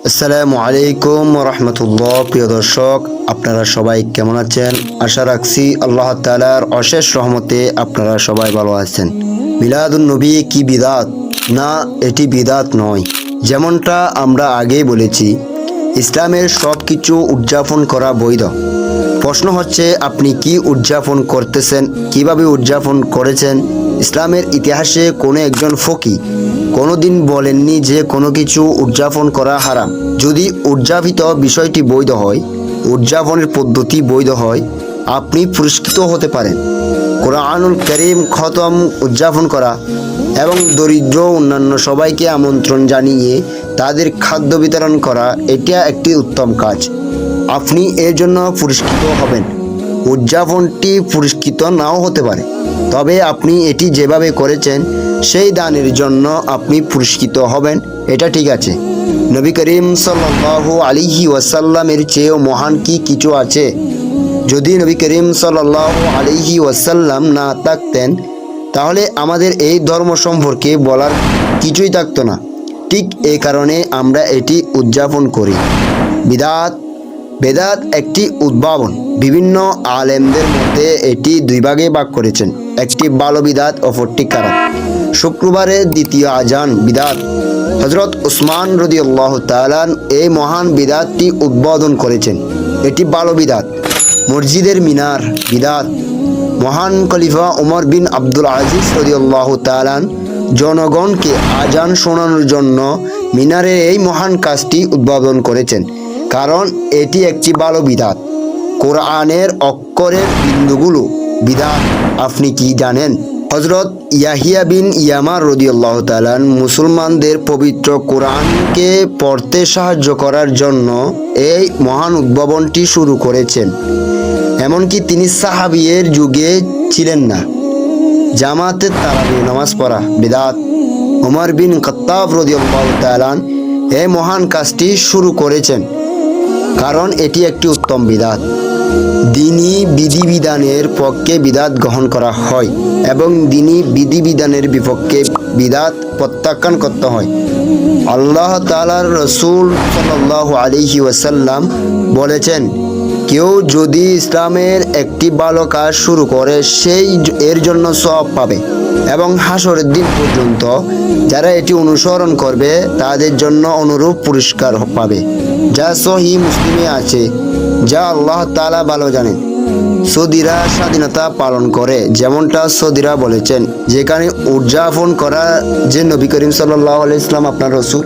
আসসালামু আলাইকুম রহমতুল্লাহ। প্রিয় দর্শক, আপনারা সবাই কেমন আছেন? আশা রাখছি আল্লাহ তাআলার অশেষ রহমতে আপনারা সবাই ভালো আছেন। মিলাদুন নবী কি বিদাত? না, এটি বিদাত নয়। যেমনটা আমরা আগেই বলেছি, ইসলামের সব কিছু উদযাপন করা বৈধ। প্রশ্ন হচ্ছে, আপনি কি উদযাপন করতেছেন, কিভাবে উদযাপন করেছেন? ইসলামের ইতিহাসে কোনো একজন ফকি কোনোদিন বলেননি যে কোনো কিছু উদযাপন করা হারাম। যদি উদযাপিত বিষয়টি বৈধ হয়, উদযাপনের পদ্ধতি বৈধ হয়, আপনি পুরস্কৃত হতে পারেন। কোরআনুল কারীম খতম উদযাপন করা এবং দরিদ্র অন্যান্য সবাইকে আমন্ত্রণ জানিয়ে তাদের খাদ্য বিতরণ করা, এটা একটি উত্তম কাজ। আপনি এর জন্য পুরস্কৃত হবেন। উদযাপনটি পুরস্কৃত নাও হতে পারে, তবে আপনি এটি যেভাবে করেছেন সেই দানের জন্য আপনি পুরস্কৃত হবেন, এটা ঠিক আছে। নবী করিম সাল্লাল্লাহু আলাইহি ওয়াসাল্লামের চেয়েও মহান কি কিছু আছে? যদি নবী করিম সাল্লাল্লাহু আলাইহি ওয়াসাল্লাম না থাকতেন, তাহলে আমাদের এই ধর্ম সম্পর্কে বলার কিছুই থাকতো না। ঠিক এই কারণে আমরা এটি উদযাপন করি। বেদাত একটি উদ্ভাবন। বিভিন্ন আলেমদের মধ্যে এটি দুই ভাগে ভাগ করেছেন। একটি ভালো বিদাত, অপরটি খারাপ। শুক্রবারের দ্বিতীয় আজান বিদাত। হযরত উসমান রাদিয়াল্লাহু তাআলা এই মহান বিদাতটি উদ্বোধন করেছেন। এটি ভালো বিদাত। মসজিদের মিনার বিদাত। মহান খলিফা ওমর বিন আব্দুল আজিজ রাদিয়াল্লাহু তাআলা জনগণকে আজান শোনানোর জন্য মিনারের এই মহান কাজটি উদ্বোধন করেছেন, কারণ এটি একটি ভালো বিদাত। কোরআনের অক্ষরের বিন্দুগুলো বিদাত। আপনি কি জানেন? হযরত ইয়াহিয়া বিন ইয়ামার রাদিয়াল্লাহু তাআলা মুসলমানদের পবিত্র কোরআনকে পড়তে সাহায্য করার জন্য এই মহান উদ্ভাবনটি শুরু করেছেন। এমনকি তিনি সাহাবীর যুগে ছিলেন না। জামাতে তারাবির নামাজ পড়া বিদাত। ওমর বিন খাত্তাব রাদিয়াল্লাহু তাআলা এই মহান কাজটি শুরু করেছেন, কারণ এটি একটি উত্তম বিদাত। দ্বীনি বিধিবিধানের পক্ষে বিদাত গ্রহণ করা হয় এবং দ্বীনি বিধিবিধানের বিপক্ষে বিদাত প্রত্যাখ্যান করতে হয়। আল্লাহ তাআলার রাসূল সাল্লাল্লাহু আলাইহি ওয়াসাল্লাম বলেছেন, কেউ যদি ইসলামের একটি ভালো কাজ শুরু করে, সেই এর জন্য সওয়াব পাবে এবং হাসরের দিন পর্যন্ত যারা এটি অনুসরণ করবে তাদের জন্য অনুরূপ পুরস্কার পাবে, যা সহিহ মুসলিমে আছে, যা আল্লাহ তাআলা ভালো জানেন। সৌদিরা স্বাধীনতা পালন করে, যেমনটা সৌদিরা বলেছেন, যেখানে উদযাপন করা যে নবী করিম সাল্লাল্লাহু আলাইহি ওয়াসাল্লাম আপনার রাসূল।